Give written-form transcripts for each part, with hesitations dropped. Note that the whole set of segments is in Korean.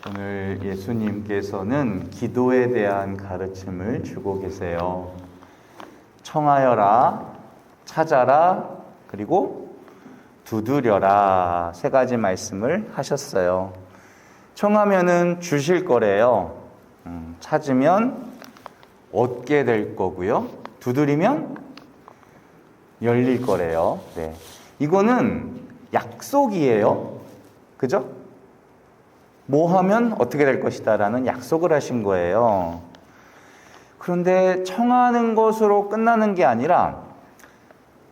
오늘 예수님께서는 기도에 대한 가르침을 주고 계세요. 청하여라, 찾아라, 그리고 두드려라, 세 가지 말씀을 하셨어요. 청하면은 주실 거래요. 찾으면 얻게 될 거고요. 두드리면 열릴 거래요. 네. 이거는 약속이에요. 그죠? 뭐 하면 어떻게 될 것이다 라는 약속을 하신 거예요. 그런데 청하는 것으로 끝나는 게 아니라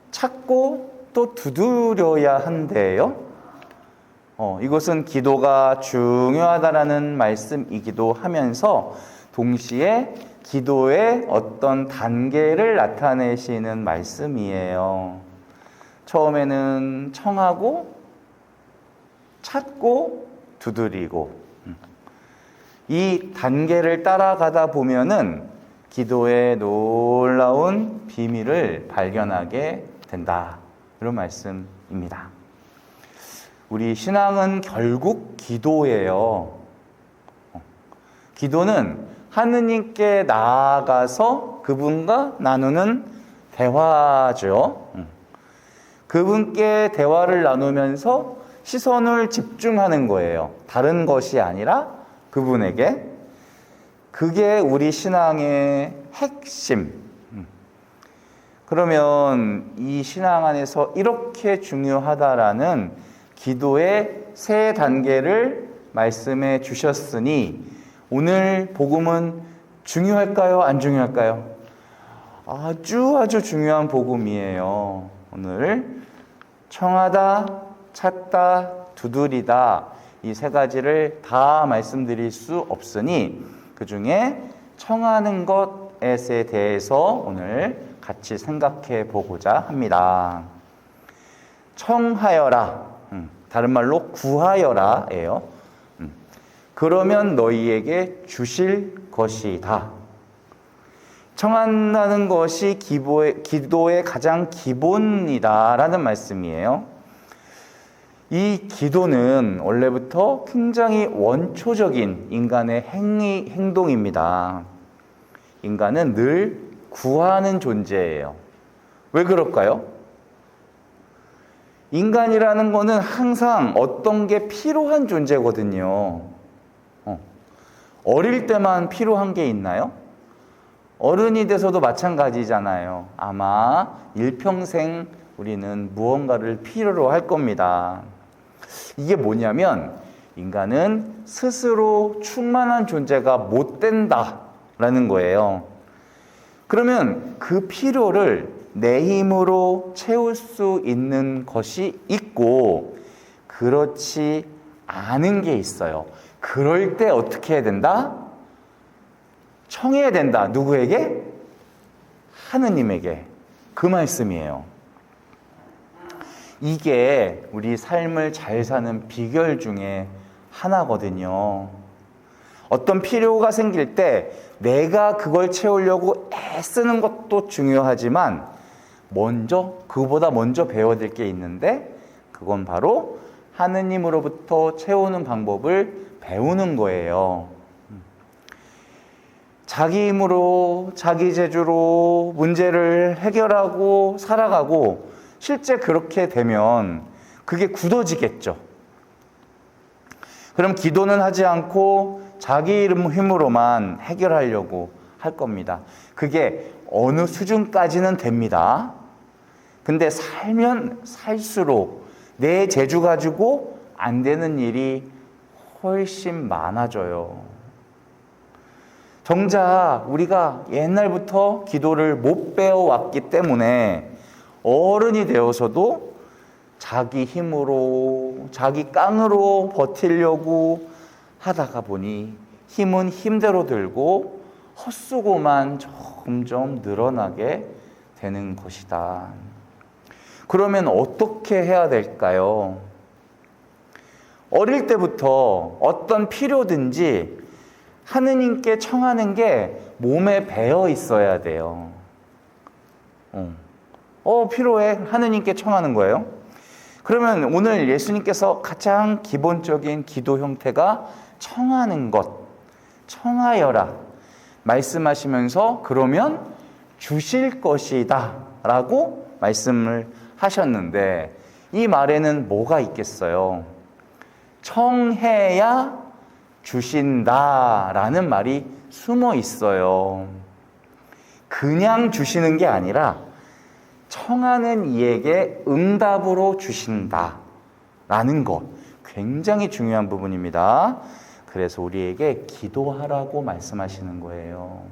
찾고 또 두드려야 한대요. 이것은 기도가 중요하다라는 말씀이기도 하면서 동시에 기도의 어떤 단계를 나타내시는 말씀이에요. 처음에는 청하고 찾고 두드리고, 이 단계를 따라가다 보면은 기도의 놀라운 비밀을 발견하게 된다, 이런 말씀입니다. 우리 신앙은 결국 기도예요. 기도는 하느님께 나아가서 그분과 나누는 대화죠. 그분께 대화를 나누면서 시선을 집중하는 거예요. 다른 것이 아니라 그분에게. 그게 우리 신앙의 핵심. 그러면 이 신앙 안에서 이렇게 중요하다라는 기도의 세 단계를 말씀해 주셨으니 오늘 복음은 중요할까요? 안 중요할까요? 아주 중요한 복음이에요. 오늘 청하다, 찾다, 두드리다, 이 세 가지를 다 말씀드릴 수 없으니 그 중에 청하는 것에 대해서 오늘 같이 생각해 보고자 합니다. 청하여라, 다른 말로 구하여라예요. 그러면 너희에게 주실 것이다. 청한다는 것이 기도의 가장 기본이다라는 말씀이에요. 이 기도는 원래부터 굉장히 원초적인 인간의 행동입니다. 인간은 늘 구하는 존재예요. 왜 그럴까요? 인간이라는 거는 항상 어떤 게 필요한 존재거든요. 어릴 때만 필요한 게 있나요? 어른이 돼서도 마찬가지잖아요. 아마 일평생 우리는 무언가를 필요로 할 겁니다. 이게 뭐냐면 인간은 스스로 충만한 존재가 못 된다라는 거예요. 그러면 그 필요를 내 힘으로 채울 수 있는 것이 있고 그렇지 않은 게 있어요. 그럴 때 어떻게 해야 된다? 청해야 된다. 누구에게? 하느님에게. 그 말씀이에요. 이게 우리 삶을 잘 사는 비결 중에 하나거든요. 어떤 필요가 생길 때 내가 그걸 채우려고 애쓰는 것도 중요하지만 그거보다 먼저 배워야 될 게 있는데 그건 바로 하느님으로부터 채우는 방법을 배우는 거예요. 자기 힘으로, 자기 재주로 문제를 해결하고 살아가고 실제 그렇게 되면 그게 굳어지겠죠. 그럼 기도는 하지 않고 자기 힘으로만 해결하려고 할 겁니다. 그게 어느 수준까지는 됩니다. 근데 살면 살수록 내 재주 가지고 안 되는 일이 훨씬 많아져요. 정작 우리가 옛날부터 기도를 못 배워왔기 때문에 어른이 되어서도 자기 힘으로, 자기 깡으로 버티려고 하다가 보니 힘은 힘대로 들고 헛수고만 점점 늘어나게 되는 것이다. 그러면 어떻게 해야 될까요? 어릴 때부터 어떤 필요든지 하느님께 청하는 게 몸에 배어 있어야 돼요. 필요해. 하느님께 청하는 거예요. 그러면 오늘 예수님께서 가장 기본적인 기도 형태가 청하는 것, 청하여라 말씀하시면서 그러면 주실 것이다 라고 말씀을 하셨는데, 이 말에는 뭐가 있겠어요? 청해야 주신다라는 말이 숨어 있어요. 그냥 주시는 게 아니라 청하는 이에게 응답으로 주신다라는 것, 굉장히 중요한 부분입니다. 그래서 우리에게 기도하라고 말씀하시는 거예요.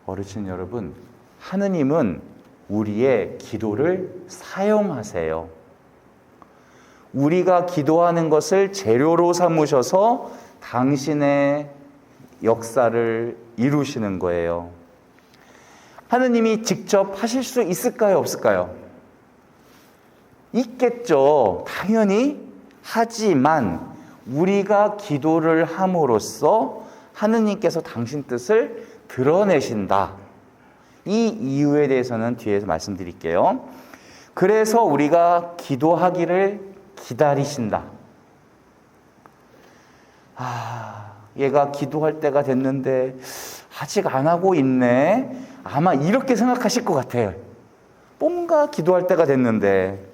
어르신 여러분, 하느님은 우리의 기도를 사용하세요. 우리가 기도하는 것을 재료로 삼으셔서 당신의 역사를 이루시는 거예요. 하느님이 직접 하실 수 있을까요? 없을까요? 있겠죠. 당연히. 하지만 우리가 기도를 함으로써 하느님께서 당신 뜻을 드러내신다. 이 이유에 대해서는 뒤에서 말씀드릴게요. 그래서 우리가 기도하기를 기다리신다. 얘가 기도할 때가 됐는데 아직 안 하고 있네. 아마 이렇게 생각하실 것 같아요. 뭔가 기도할 때가 됐는데.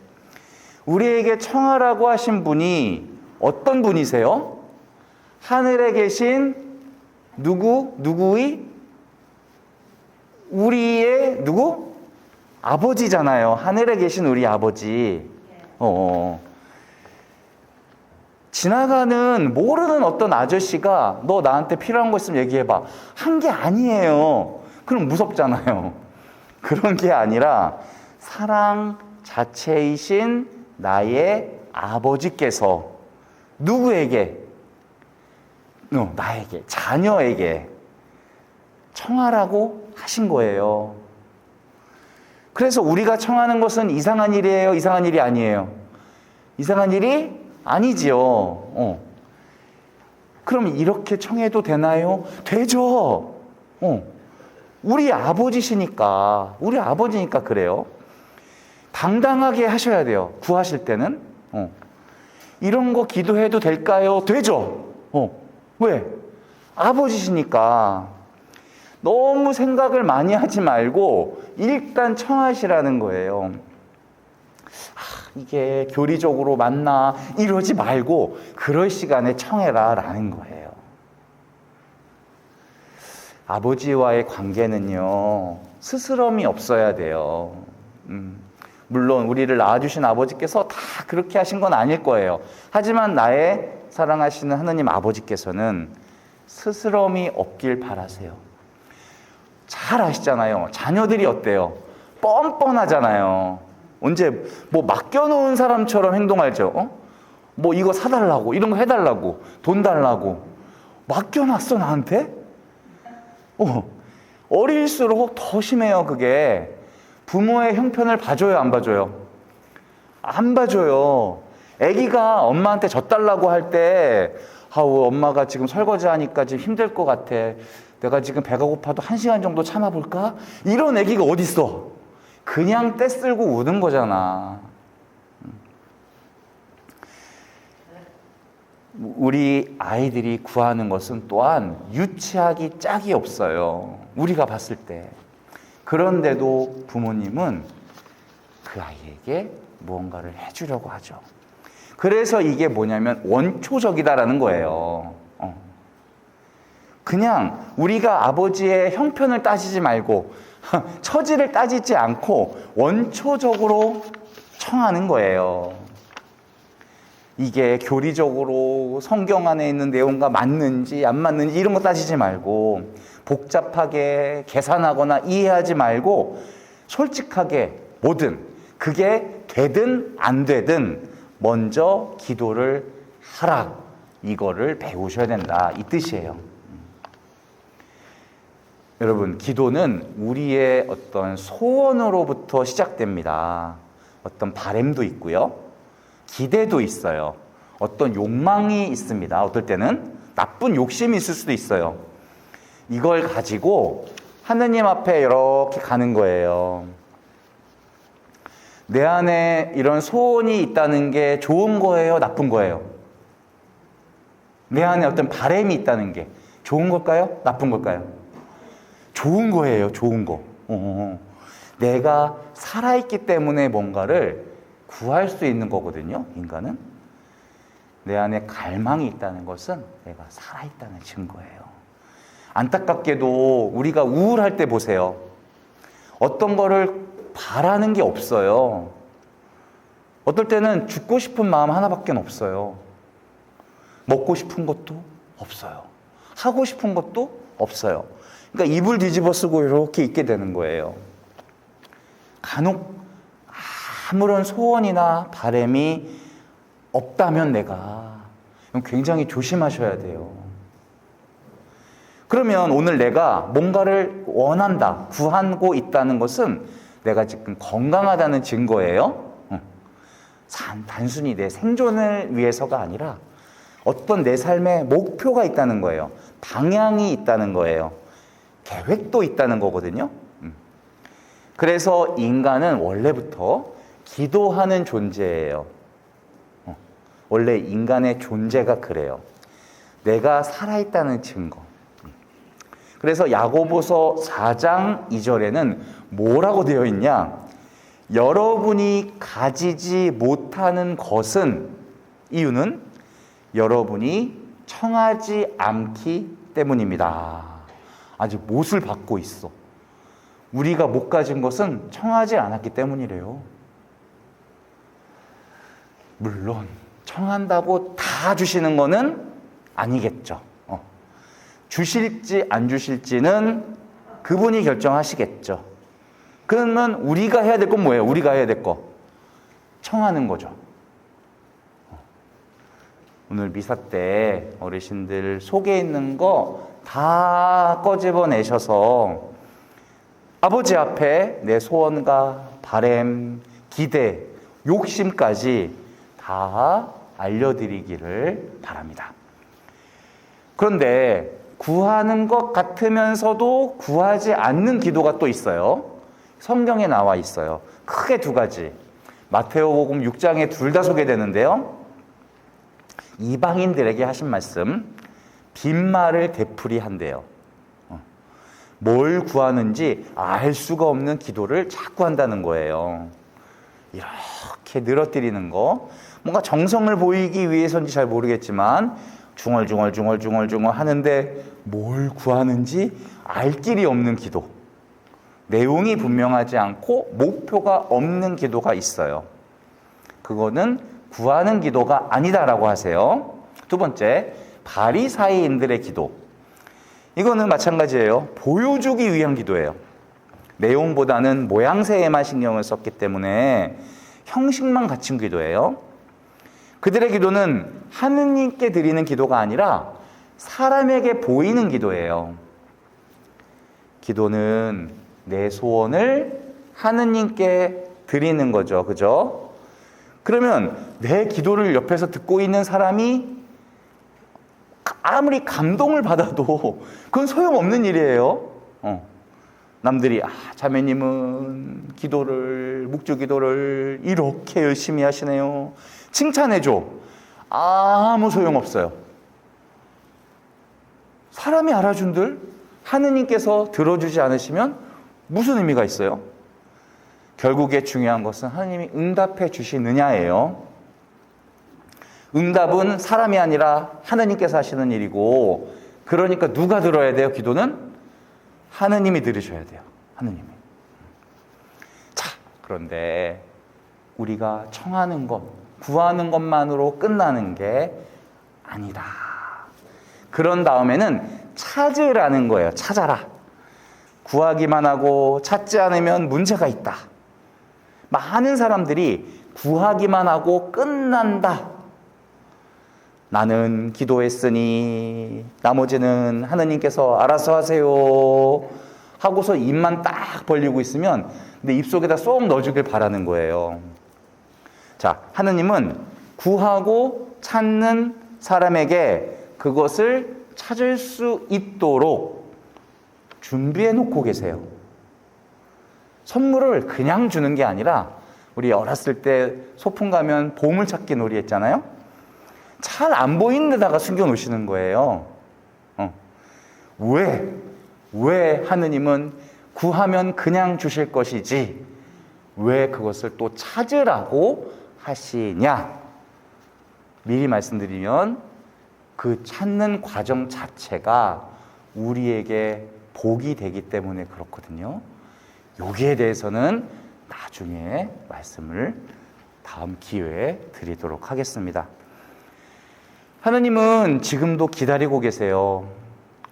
우리에게 청하라고 하신 분이 어떤 분이세요? 하늘에 계신 누구의? 우리의 누구? 아버지잖아요. 하늘에 계신 우리 아버지. 지나가는 모르는 어떤 아저씨가 너 나한테 필요한 거 있으면 얘기해봐. 한 게 아니에요. 그럼 무섭잖아요. 그런 게 아니라 사랑 자체이신 나의 아버지께서 누구에게? 나에게, 자녀에게 청하라고 하신 거예요. 그래서 우리가 청하는 것은 이상한 일이에요? 이상한 일이 아니에요? 이상한 일이 아니지요. 그럼 이렇게 청해도 되나요? 되죠. 우리 아버지시니까, 우리 아버지니까 그래요. 당당하게 하셔야 돼요. 구하실 때는. 이런 거 기도해도 될까요? 되죠. 왜? 아버지시니까. 너무 생각을 많이 하지 말고 일단 청하시라는 거예요. 이게 교리적으로 맞나 이러지 말고 그럴 시간에 청해라 라는 거예요. 아버지와의 관계는요, 스스럼이 없어야 돼요. 물론 우리를 낳아주신 아버지께서 다 그렇게 하신 건 아닐 거예요. 하지만 나의 사랑하시는 하느님 아버지께서는 스스럼이 없길 바라세요. 잘 아시잖아요. 자녀들이 어때요? 뻔뻔하잖아요. 언제 뭐 맡겨놓은 사람처럼 행동하죠. 뭐 이거 사달라고, 이런 거 해달라고, 돈 달라고 맡겨놨어 나한테? 어릴수록 더 심해요. 그게 부모의 형편을 봐줘요, 안 봐줘요? 안 봐줘요. 아기가 엄마한테 젖달라고 할 때 엄마가 지금 설거지하니까 지금 힘들 것 같아. 내가 지금 배가 고파도 1시간 정도 참아볼까? 이런 아기가 어딨어? 그냥 떼쓸고 우는 거잖아. 우리 아이들이 구하는 것은 또한 유치하기 짝이 없어요. 우리가 봤을 때. 그런데도 부모님은 그 아이에게 무언가를 해주려고 하죠. 그래서 이게 뭐냐면 원초적이다라는 거예요. 그냥 우리가 아버지의 형편을 따지지 말고 처지를 따지지 않고 원초적으로 청하는 거예요. 이게 교리적으로 성경 안에 있는 내용과 맞는지 안 맞는지 이런 거 따지지 말고 복잡하게 계산하거나 이해하지 말고 솔직하게 뭐든 그게 되든 안 되든 먼저 기도를 하라. 이거를 배우셔야 된다. 이 뜻이에요. 여러분, 기도는 우리의 어떤 소원으로부터 시작됩니다. 어떤 바램도 있고요. 기대도 있어요. 어떤 욕망이 있습니다. 어떨 때는 나쁜 욕심이 있을 수도 있어요. 이걸 가지고 하느님 앞에 이렇게 가는 거예요. 내 안에 이런 소원이 있다는 게 좋은 거예요? 나쁜 거예요? 내 안에 어떤 바람이 있다는 게 좋은 걸까요? 나쁜 걸까요? 좋은 거예요, 좋은 거. 내가 살아있기 때문에 뭔가를 구할 수 있는 거거든요, 인간은. 내 안에 갈망이 있다는 것은 내가 살아있다는 증거예요. 안타깝게도 우리가 우울할 때 보세요. 어떤 거를 바라는 게 없어요. 어떨 때는 죽고 싶은 마음 하나밖에 없어요. 먹고 싶은 것도 없어요. 하고 싶은 것도 없어요. 그러니까 이불 뒤집어 쓰고 이렇게 있게 되는 거예요. 간혹 아무런 소원이나 바람이 없다면 내가 굉장히 조심하셔야 돼요. 그러면 오늘 내가 뭔가를 원한다, 구하고 있다는 것은 내가 지금 건강하다는 증거예요. 단순히 내 생존을 위해서가 아니라 어떤 내 삶의 목표가 있다는 거예요. 방향이 있다는 거예요. 계획도 있다는 거거든요. 그래서 인간은 원래부터 기도하는 존재예요. 원래 인간의 존재가 그래요. 내가 살아있다는 증거. 그래서 야고보서 4장 2절에는 뭐라고 되어 있냐? 여러분이 가지지 못하는 것은, 이유는 여러분이 청하지 않기 때문입니다. 아직 못을 받고 있어. 우리가 못 가진 것은 청하지 않았기 때문이래요. 물론 청한다고 다 주시는 거는 아니겠죠. 주실지 안 주실지는 그분이 결정하시겠죠. 그러면 우리가 해야 될 건 뭐예요? 우리가 해야 될 거. 청하는 거죠. 오늘 미사 때 어르신들 속에 있는 거 다 꺼집어내셔서 아버지 앞에 내 소원과 바람, 기대, 욕심까지 다 알려드리기를 바랍니다. 그런데 구하는 것 같으면서도 구하지 않는 기도가 또 있어요. 성경에 나와 있어요. 크게 두 가지. 마테오복음 6장에 둘 다 소개되는데요. 이방인들에게 하신 말씀, 빈말을 되풀이한대요. 뭘 구하는지 알 수가 없는 기도를 자꾸 한다는 거예요. 이렇게 늘어뜨리는 거, 뭔가 정성을 보이기 위해서인지 잘 모르겠지만 중얼중얼 하는데 뭘 구하는지 알 길이 없는 기도. 내용이 분명하지 않고 목표가 없는 기도가 있어요. 그거는 구하는 기도가 아니다라고 하세요. 두 번째, 바리사이인들의 기도. 이거는 마찬가지예요. 보여주기 위한 기도예요. 내용보다는 모양새에만 신경을 썼기 때문에 형식만 갖춘 기도예요. 그들의 기도는 하느님께 드리는 기도가 아니라 사람에게 보이는 기도예요. 기도는 내 소원을 하느님께 드리는 거죠. 그죠? 그러면 내 기도를 옆에서 듣고 있는 사람이 아무리 감동을 받아도 그건 소용없는 일이에요. 남들이 자매님은 묵주 기도를 이렇게 열심히 하시네요. 칭찬해줘. 아무 소용없어요. 사람이 알아준들 하느님께서 들어주지 않으시면 무슨 의미가 있어요? 결국에 중요한 것은 하느님이 응답해 주시느냐예요. 응답은 사람이 아니라 하느님께서 하시는 일이고, 그러니까 누가 들어야 돼요? 기도는 하느님이 들으셔야 돼요. 하느님이. 자, 그런데 우리가 청하는 것, 구하는 것만으로 끝나는 게 아니다. 그런 다음에는 찾으라는 거예요. 찾아라. 구하기만 하고 찾지 않으면 문제가 있다. 많은 사람들이 구하기만 하고 끝난다. 나는 기도했으니 나머지는 하느님께서 알아서 하세요 하고서 입만 딱 벌리고 있으면 내 입속에다 쏙 넣어주길 바라는 거예요. 자, 하느님은 구하고 찾는 사람에게 그것을 찾을 수 있도록 준비해 놓고 계세요. 선물을 그냥 주는 게 아니라 우리 어렸을 때 소풍 가면 보물찾기 놀이 했잖아요. 잘 안 보이는 데다가 숨겨 놓으시는 거예요. 왜 하느님은 구하면 그냥 주실 것이지 왜 그것을 또 찾으라고 하시냐? 미리 말씀드리면 그 찾는 과정 자체가 우리에게 복이 되기 때문에 그렇거든요. 여기에 대해서는 나중에 말씀을 다음 기회에 드리도록 하겠습니다. 하느님은 지금도 기다리고 계세요.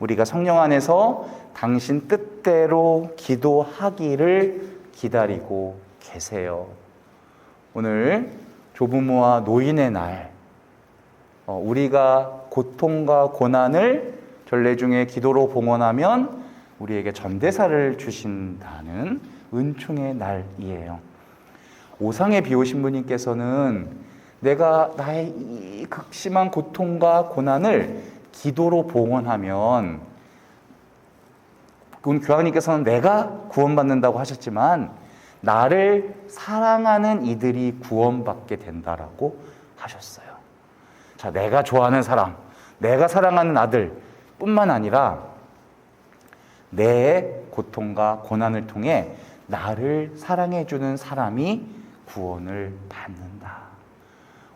우리가 성령 안에서 당신 뜻대로 기도하기를 기다리고 계세요. 오늘 조부모와 노인의 날, 우리가 고통과 고난을 전례 중에 기도로 봉헌하면 우리에게 전대사를 주신다는 은총의 날이에요. 오상에 비 오신 분님께서는 내가 나의 이 극심한 고통과 고난을 기도로 봉헌하면, 교황님께서는 내가 구원받는다고 하셨지만 나를 사랑하는 이들이 구원받게 된다라고 하셨어요. 자, 내가 좋아하는 사람, 내가 사랑하는 아들 뿐만 아니라 내 고통과 고난을 통해 나를 사랑해주는 사람이 구원을 받는다.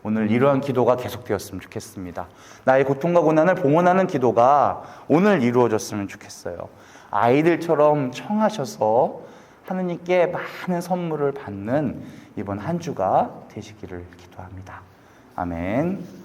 오늘 이러한 기도가 계속되었으면 좋겠습니다. 나의 고통과 고난을 봉헌하는 기도가 오늘 이루어졌으면 좋겠어요. 아이들처럼 청하셔서 하느님께 많은 선물을 받는 이번 한 주가 되시기를 기도합니다. 아멘.